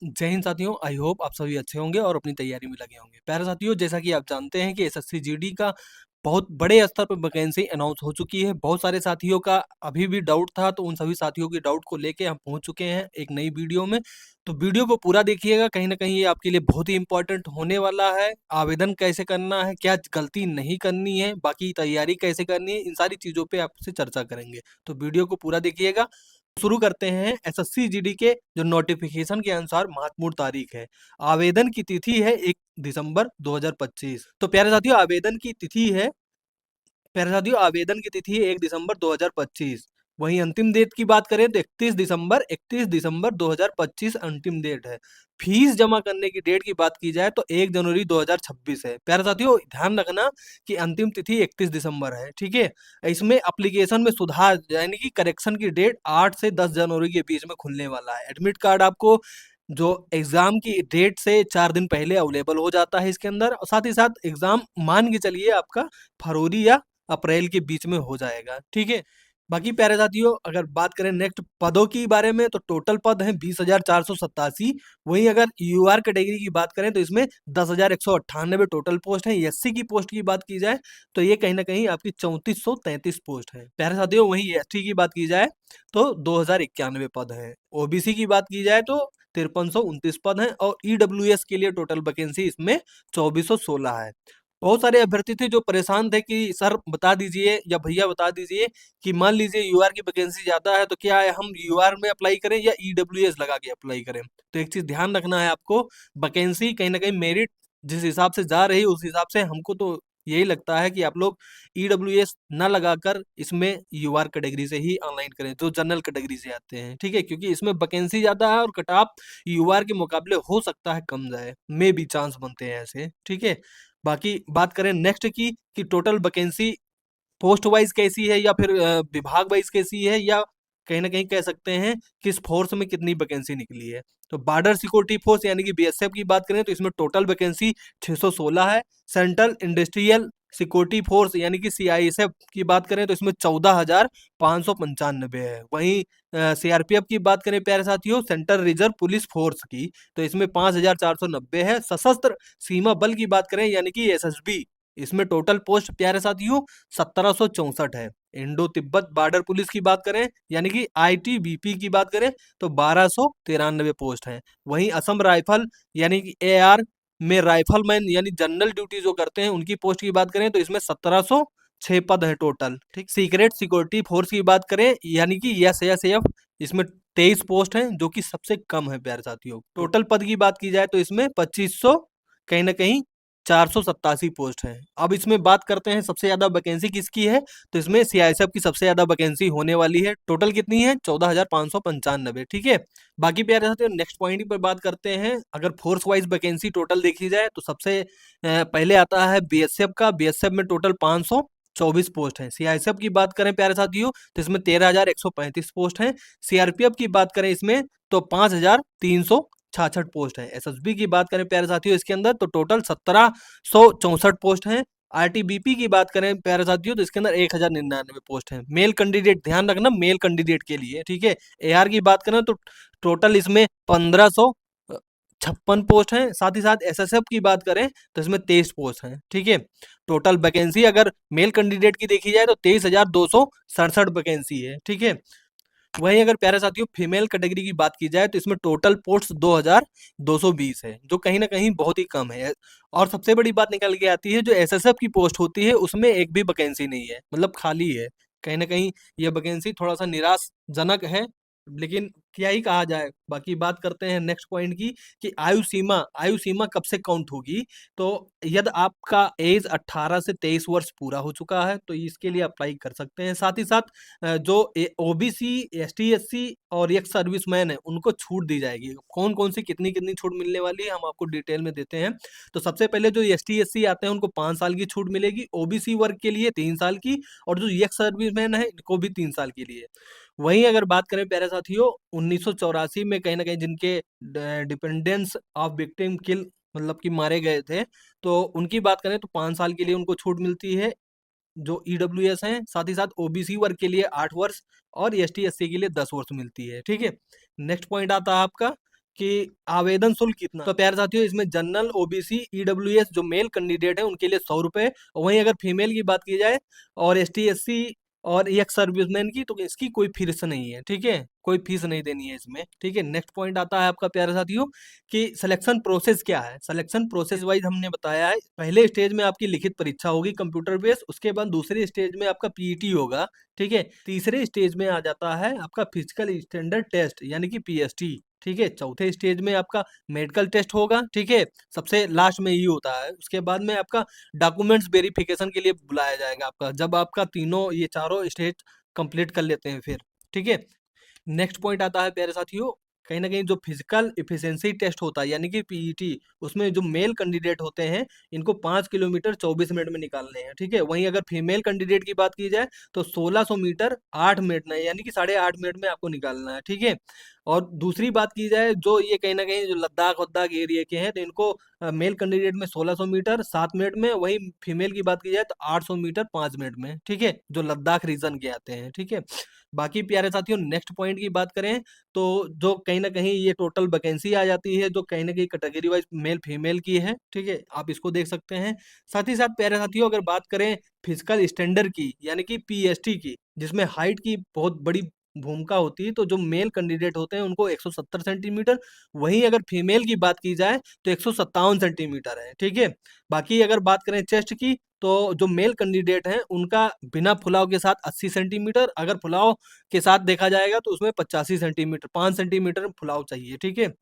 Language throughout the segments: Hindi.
जय हिंद साथियों, आई होप आप सभी अच्छे होंगे और अपनी तैयारी में लगे होंगे। प्यारे साथियों, जैसा कि आप जानते हैं कि एसएससी जीडी का बहुत बड़े स्तर पर वैकेंसी अनाउंस हो चुकी है। बहुत सारे साथियों का अभी भी डाउट था, तो उन सभी साथियों के डाउट को लेके हम पहुंच चुके हैं एक नई वीडियो में। तो वीडियो को पूरा देखिएगा, कहीं ना कहीं ये आपके लिए बहुत ही इंपॉर्टेंट होने वाला है। आवेदन कैसे करना है, क्या गलती नहीं करनी है, बाकी तैयारी कैसे करनी है, इन सारी चीज़ों पे आपसे चर्चा करेंगे। तो वीडियो को पूरा देखिएगा। शुरू करते हैं। एसएससी जीडी के जो नोटिफिकेशन के अनुसार महत्वपूर्ण तारीख है। आवेदन की तिथि है 1 दिसंबर 2025। तो प्यारे साथियों, आवेदन की तिथि है प्यारे साथियों आवेदन की तिथि है 1 दिसंबर 2025। वहीं अंतिम डेट की बात करें तो 31 दिसंबर 2025 अंतिम डेट है। फीस जमा करने की डेट की बात की जाए तो 1 जनवरी 2026 है। प्यारे साथियों, ध्यान रखना कि अंतिम तिथि 31 दिसंबर है, ठीक है। इसमें एप्लीकेशन में सुधार यानी कि करेक्शन की डेट 8 से 10 जनवरी के बीच में खुलने वाला है। एडमिट कार्ड आपको जो एग्जाम की डेट से 4 दिन पहले अवेलेबल हो जाता है इसके अंदर, और साथ ही साथ एग्जाम मान के चलिए आपका फरवरी या अप्रैल के बीच में हो जाएगा, ठीक है। बाकी प्यारे साथियों, अगर बात करें नेक्स्ट पदों की बारे में तो टोटल पद हैं 20,487। वहीं अगर यूआर कैटेगरी की बात करें तो इसमें 10,198 टोटल पोस्ट हैं। एससी की पोस्ट की बात की जाए तो ये कहीं ना कहीं आपकी 3433 पोस्ट है। प्यारे साथियों, वहीं एसटी की बात की जाए तो 2,091 पद हैं। ओबीसी की बात की जाए तो 5329 पद हैं, और ईडब्ल्यूएस के लिए टोटल वैकेंसी इसमें 2416 है। बहुत सारे अभ्यर्थी थे जो परेशान थे कि सर बता दीजिए या भैया बता दीजिए कि मान लीजिए यूआर की वैकेंसी ज्यादा है तो क्या है, हम यूआर में अप्लाई करें या ईडब्ल्यूएस लगा के अप्लाई करें। तो एक चीज ध्यान रखना है आपको, वैकेंसी कहीं ना कहीं मेरिट जिस हिसाब से जा रही है उस हिसाब से हमको तो यही लगता है कि आप लोग ईडब्ल्यूएस न लगाकर इसमें यूआर कैटेगरी से ही ऑनलाइन करें, जो जनरल कैटेगरी से आते हैं, ठीक है। क्योंकि इसमें वैकेंसी ज्यादा है और कट ऑफ यूआर के मुकाबले हो सकता है कम जाए, में भी चांस बनते हैं ऐसे, ठीक है। बाकी बात करें नेक्स्ट की कि टोटल वैकेंसी पोस्ट वाइज कैसी है या फिर विभाग वाइज कैसी है, या कहीं ना कहीं कह सकते हैं किस फोर्स में कितनी वैकेंसी निकली है। तो बॉर्डर सिक्योरिटी फोर्स यानी कि बीएसएफ की बात करें तो इसमें टोटल वैकेंसी 616 है। सेंट्रल इंडस्ट्रियल सिक्योरिटी फोर्स यानी कि सीआईएसएफ की बात करें तो इसमें 14,595 है। वहीं सीआरपीएफ की बात करें प्यारे साथियों, सेंट्रल रिजर्व पुलिस फोर्स की, तो इसमें 5,490 है। सशस्त्र सीमा बल की बात करें यानी कि एसएसबी, इसमें टोटल पोस्ट प्यारे साथियों 1764 है। इंडो तिब्बत बॉर्डर पुलिस की बात करें यानी कि आईटीबीपी की बात करें तो 1293 पोस्ट हैं। वहीं असम राइफल यानी कि एआर में राइफलमैन यानी जनरल ड्यूटी जो करते हैं उनकी पोस्ट की बात करें तो इसमें 1706 पद है टोटल, ठीक। सीक्रेट सिक्योरिटी फोर्स की बात करें यानी कि एसएसएफ, इसमें 23 पोस्ट हैं जो कि सबसे कम है प्यारे साथियों। टोटल पद की बात की जाए तो इसमें 2500 कहीं ना कहीं 487 पोस्ट हैं। अब इसमें बात करते हैं सबसे ज्यादा वैकेंसी किसकी है, तो इसमें सीआईएसएफ की सबसे ज्यादा वैकेंसी होने वाली है। टोटल कितनी है, 14,595, ठीक है। बाकी प्यारे साथियों, नेक्स्ट पॉइंट पर बात करते हैं। अगर फोर्स वाइज वैकेंसी टोटल देखी जाए तो सबसे पहले आता है बीएसएफ का। बीएसएफ में टोटल 524 पोस्ट हैं। सीआईएसएफ की बात करें प्यारे साथियों तो इसमें 13,135 पोस्ट हैं। सीआरपीएफ की बात करें इसमें तो 5,366 पोस्ट है। एसएसबी की बात करें प्यारे साथियों इसके अंदर तो टोटल 1,764 पोस्ट हैं। आरटीबीपी की बात करें प्यारे साथियों तो इसके अंदर 1,099 पोस्ट हैं। मेल कैंडिडेट ध्यान रखना, मेल कैंडिडेट के लिए, ठीक है। एआर की बात करें तो टोटल इसमें 1,556 पोस्ट हैं। साथ ही साथ एसएसएफ की बात करें तो इसमें 23 पोस्ट हैं, ठीक है। टोटल वैकेंसी अगर मेल कैंडिडेट की देखी जाए तो 23,267 वैकेंसी है, ठीक है। वहीं अगर प्यारे साथियों फीमेल कैटेगरी की बात की जाए तो इसमें टोटल पोस्ट 2,220 है, जो कहीं ना कहीं बहुत ही कम है। और सबसे बड़ी बात निकल के आती है, जो एसएसएफ की पोस्ट होती है उसमें एक भी वैकेंसी नहीं है, मतलब खाली है। कहीं ना कहीं ये वैकेंसी थोड़ा सा निराशजनक है, लेकिन क्या ही कहा जाए। बाकी बात करते हैं नेक्स्ट पॉइंट की कि आयु सीमा कब से काउंट होगी। तो यदि आपका एज 18 से 23 वर्ष पूरा हो चुका है तो इसके लिए अप्लाई कर सकते हैं। साथ ही साथ जो ओबीसी, एसटी, एससी और एक्स सर्विसमैन है उनको छूट दी जाएगी। कौन कौन सी कितनी कितनी छूट मिलने वाली है हम आपको डिटेल में देते हैं। तो सबसे पहले जो एसटी एससी आते हैं उनको 5 साल की छूट मिलेगी। ओबीसी वर्ग के लिए 3 साल की, और जो एक्स सर्विसमैन है इनको भी 3 साल के लिए। वहीं अगर बात करें प्यारे साथियों 1984 में कहीं ना कहीं जिनके डिपेंडेंस ऑफ विक्टिम किल मतलब कि मारे गए थे, तो उनकी बात करें तो 5 साल के लिए उनको छूट मिलती है जो ईडब्ल्यूएस हैं। साथ ही साथ ओबीसी वर्ग के लिए 8 वर्ष और एसटी एससी के लिए 10 वर्ष मिलती है, ठीक है। नेक्स्ट पॉइंट आता है आपका कि आवेदन शुल्क कितना, तो प्यारे साथियों इसमें जनरल, ओबीसी, ईडब्ल्यूएस जो मेल कैंडिडेट है उनके लिए 100 रुपये, वहीं अगर फीमेल की बात की जाए और एसटी एससी और एक्स सर्विसमैन की, तो इसकी कोई फीस नहीं है, ठीक है, कोई फीस नहीं देनी है इसमें, ठीक है। नेक्स्ट पॉइंट आता है आपका प्यारे साथियों कि सिलेक्शन प्रोसेस क्या है। सिलेक्शन प्रोसेस वाइज हमने बताया है, पहले स्टेज में आपकी लिखित परीक्षा होगी कंप्यूटर बेस्ड, उसके बाद दूसरे स्टेज में आपका पीईटी होगा, ठीक है। तीसरे स्टेज में आ जाता है आपका फिजिकल स्टैंडर्ड टेस्ट यानी कि पीएसटी, ठीक है। चौथे स्टेज में आपका मेडिकल टेस्ट होगा, ठीक है, सबसे लास्ट में ये होता है। उसके बाद में आपका डॉक्यूमेंट्स वेरिफिकेशन के लिए बुलाया जाएगा आपका, जब आपका तीनों ये चारों स्टेज कंप्लीट कर लेते हैं फिर, ठीक है। नेक्स्ट पॉइंट आता है प्यारे साथियों, कहीं ना कहीं जो फिजिकल इफिशिएंसी टेस्ट होता है यानी कि पीईटी, उसमें जो मेल कैंडिडेट होते हैं इनको 5 किलोमीटर 24 मिनट में निकालने हैं, ठीक है। वहीं अगर फीमेल कैंडिडेट की बात की जाए तो 1600 मीटर 8 मिनट में यानी कि 8.5 मिनट में आपको निकालना है, ठीक है। और दूसरी बात की जाए जो ये कहीं ना कहीं जो लद्दाख वद्दाख एरिया के हैं तो इनको मेल कैंडिडेट में 1600 मीटर 7 मिनट में, वहीं फीमेल की बात की जाए तो 800 मीटर 5 मिनट में, ठीक है, जो लद्दाख रीजन के आते हैं, ठीक है। बाकी प्यारे साथियों नेक्स्ट पॉइंट की बात करें तो जो कहीं ना कहीं ये टोटल वैकेंसी आ जाती है जो कहीं ना कहीं कैटेगरी वाइज मेल फीमेल की है, ठीक है, आप इसको देख सकते हैं। साथ ही साथ प्यारे साथियों अगर बात करें फिजिकल स्टैंडर्ड की यानी कि पीएसटी की, जिसमें हाइट की बहुत बड़ी भूमिका होती है, तो जो मेल कैंडिडेट होते हैं उनको 170 सेंटीमीटर, वहीं अगर फीमेल की बात की जाए तो 157 सेंटीमीटर है, ठीक है। बाकी अगर बात करें चेस्ट की तो जो मेल कैंडिडेट हैं उनका बिना फुलाव के साथ 80 सेंटीमीटर, अगर फुलाव के साथ देखा जाएगा तो उसमें 85 सेंटीमीटर, 5 सेंटीमीटर फुलाव चाहिए, ठीक है।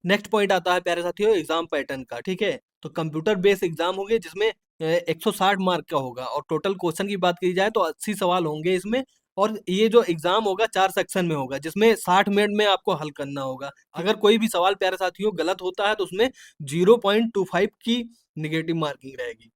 नेक्स्ट पॉइंट आता है प्यारे साथियों एग्जाम पैटर्न का, ठीक है। तो कंप्यूटर बेस्ड एग्जाम होंगे जिसमें 160 मार्क का होगा, और टोटल क्वेश्चन की बात की जाए तो 80 सवाल होंगे इसमें। और ये जो एग्जाम होगा 4 सेक्शन में होगा जिसमें 60 मिनट में आपको हल करना होगा। अगर कोई भी सवाल प्यारे साथियों गलत होता है तो उसमें 0.25 की निगेटिव मार्किंग रहेगी।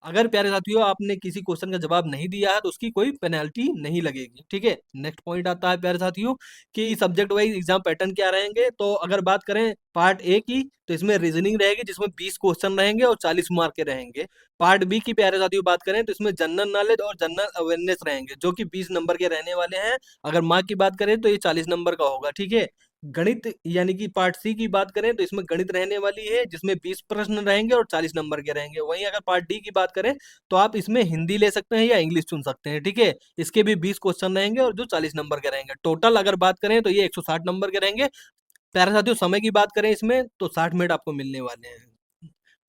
अगर प्यारे साथियों आपने किसी क्वेश्चन का जवाब नहीं दिया है तो उसकी कोई पेनल्टी नहीं लगेगी, ठीक है। नेक्स्ट पॉइंट आता है प्यारे साथियों कि सब्जेक्ट वाइज एग्जाम पैटर्न क्या रहेंगे। तो अगर बात करें पार्ट ए की तो इसमें रीजनिंग रहेगी जिसमें 20 क्वेश्चन रहेंगे और 40 मार्क के रहेंगे। पार्ट बी की प्यारे साथियों बात करें तो इसमें जनरल नॉलेज और जनरल अवेयरनेस रहेंगे जो कि 20 नंबर के रहने वाले हैं। अगर मार्क की बात करें तो ये 40 नंबर का होगा, ठीक है। गणित यानी कि पार्ट सी की बात करें तो इसमें गणित रहने वाली है जिसमें 20 प्रश्न रहेंगे और 40 नंबर के रहेंगे। वहीं अगर पार्ट डी की बात करें तो आप इसमें हिंदी ले सकते हैं या इंग्लिश चुन सकते हैं, ठीक है। इसके भी 20 क्वेश्चन रहेंगे और जो 40 नंबर के रहेंगे। टोटल अगर बात करें तो ये 160 नंबर के रहेंगे। प्यारे साथियों समय की बात करें इसमें तो 60 मिनट आपको मिलने वाले हैं।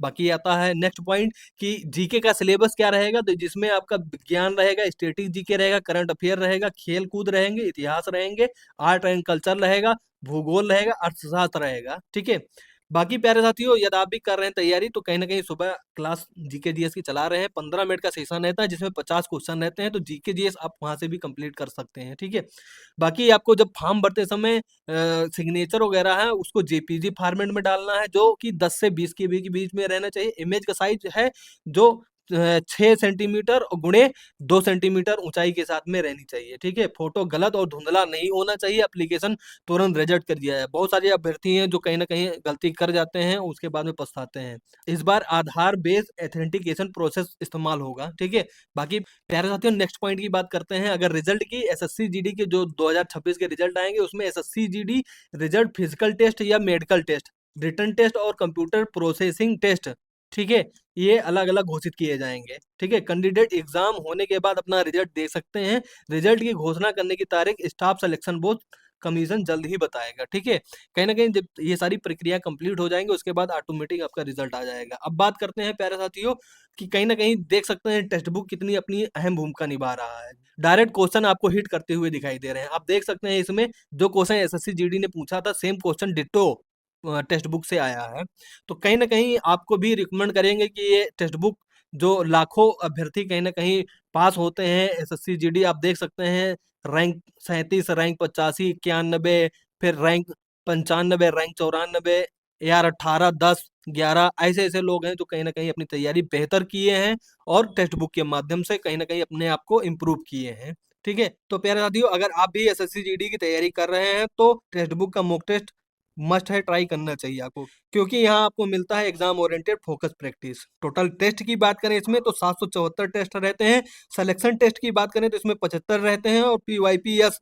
बाकी आता है नेक्स्ट पॉइंट कि जीके का सिलेबस क्या रहेगा, तो जिसमें आपका विज्ञान रहेगा, स्टैटिक जीके रहेगा, करंट अफेयर रहेगा, खेल कूद रहेंगे, इतिहास रहेंगे, आर्ट एंड कल्चर रहेगा, भूगोल रहेगा, अर्थशास्त्र रहेगा, ठीक है। बाकी प्यारे साथियों यदि आप भी कर रहे हैं तैयारी तो कहीं ना कहीं सुबह क्लास जीके जीएस की चला रहे हैं, 15 मिनट का सेशन रहता है जिसमें 50 क्वेश्चन रहते हैं, तो जीके जीएस आप वहां से भी कंप्लीट कर सकते हैं, ठीक है। बाकी आपको जब फॉर्म भरते समय सिग्नेचर वगैरह है उसको जेपीजी फॉर्मेट में डालना है जो कि 10 से 20 के बीच में रहना चाहिए। इमेज का साइज है जो 6 सेंटीमीटर और गुणे 2 सेंटीमीटर ऊंचाई के साथ में रहनी चाहिए, ठीक है। फोटो गलत और धुंधला नहीं होना चाहिए, एप्लीकेशन तुरंत रिजेक्ट कर दिया है। बहुत सारे अभ्यर्थी हैं जो कहीं ना कहीं गलती कर जाते हैं उसके बाद में पछताते हैं। इस बार आधार बेस्ड एथेंटिकेशन प्रोसेस इस्तेमाल होगा, ठीक है। बाकी प्यारे साथियों नेक्स्ट पॉइंट की बात करते हैं अगर रिजल्ट की। एसएससी जीडी के जो 2026 के रिजल्ट आएंगे उसमें SSC GD result physical test या मेडिकल टेस्ट, रिटन टेस्ट और कंप्यूटर प्रोसेसिंग टेस्ट, ठीक है, ये अलग अलग घोषित किए जाएंगे, ठीक है। कैंडिडेट एग्जाम होने के बाद अपना रिजल्ट देख सकते हैं। रिजल्ट की घोषणा करने की तारीख स्टाफ सिलेक्शन बोर्ड कमीशन जल्द ही बताएगा, ठीक है। कहीं ना कहीं जब ये सारी प्रक्रिया कंप्लीट हो जाएंगे उसके बाद ऑटोमेटिक आपका रिजल्ट आ जाएगा। अब बात करते हैं प्यारे साथियों कि कहीं ना कहीं देख सकते हैं टेक्स्ट बुक कितनी अपनी अहम भूमिका निभा रहा है। डायरेक्ट क्वेश्चन आपको हिट करते हुए दिखाई दे रहे हैं। आप देख सकते हैं इसमें जो क्वेश्चन एसएससी जीडी ने पूछा था same question ditto text book से आया है। तो कहीं ना कहीं आपको भी रिकमेंड करेंगे कि ये टेक्स्ट बुक जो लाखों अभ्यर्थी कहीं ना कहीं पास होते हैं एसएससी जीडी, आप देख सकते हैं रैंक 37, रैंक 85, 91, फिर रैंक 95, रैंक 94, यार 18, 10, 11 ऐसे ऐसे लोग हैं जो कहीं ना कहीं अपनी तैयारी बेहतर किए हैं और टेक्स्ट बुक के माध्यम से कहीं ना कहीं अपने आप को इम्प्रूव किए हैं, ठीक है। तो प्यारे साथियों अगर आप भी एसएससी जीडी की तैयारी कर रहे हैं तो टेक्स्ट बुक का मॉक टेस्ट मस्ट है, ट्राई करना चाहिए आपको, क्योंकि यहाँ आपको मिलता है exam oriented focus practice. Total test की बात करें इसमें तो 774 टेस्ट रहते हैं। सिलेक्शन टेस्ट की बात करें तो इसमें 75 रहते हैं और पीवाईपीएस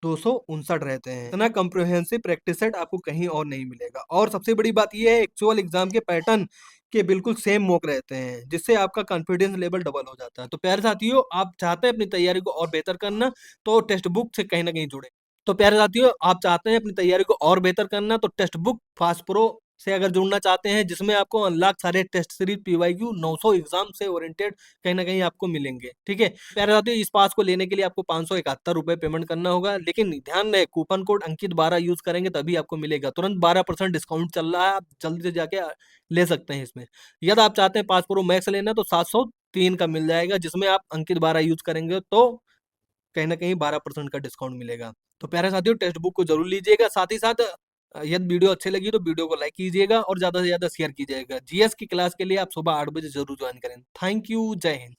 259 रहते हैं। इतना कॉम्प्रिहेंसिव प्रैक्टिस सेट आपको कहीं और नहीं मिलेगा। और सबसे बड़ी बात ये है, एक्चुअल एग्जाम के पैटर्न के बिल्कुल सेम मॉक रहते हैं, जिससे आपका कॉन्फिडेंस लेवल डबल हो जाता है। तो प्यारे साथियों, आप चाहते हैं अपनी तैयारी को और बेहतर करना, तो टेक्स्ट बुक से कहीं न कहीं जुड़े। तो प्यारे साथियों, आप चाहते हैं अपनी तैयारी को और बेहतर करना, तो टेक्स्ट बुक फास्ट प्रो से अगर जुड़ना चाहते हैं, जिसमें आपको अनलॉक सारे टेस्ट सीरीज पीवाईक्यू 900 एग्जाम से ओरिएंटेड कहीं न कहीं आपको मिलेंगे, ठीक है? प्यारे साथियों, इस पास को लेने के लिए आपको ₹571 पेमेंट करना होगा, लेकिन ध्यान रहे कूपन कोड अंकित 12 यूज़ करेंगे तभी आपको मिलेगा। तुरंत 12% डिस्काउंट चल रहा है, आप जल्दी से जाके ले सकते हैं इसमें। यदि आप चाहते हैं 5 प्रो मैक्स लेना तो 703 का मिल जाएगा, जिसमें आप अंकित 12 यूज़ करेंगे तो कहीं न कहीं 12% का डिस्काउंट मिलेगा। तो प्यारे साथियों, टेक्स्ट बुक को ज़रूर लीजिएगा। साथ ही साथ यदि वीडियो अच्छी लगी तो वीडियो को लाइक कीजिएगा और ज़्यादा से ज़्यादा शेयर कीजिएगा। जीएस की क्लास के लिए आप सुबह 8 बजे ज़रूर जॉइन करें। Thank you. जय हिंद।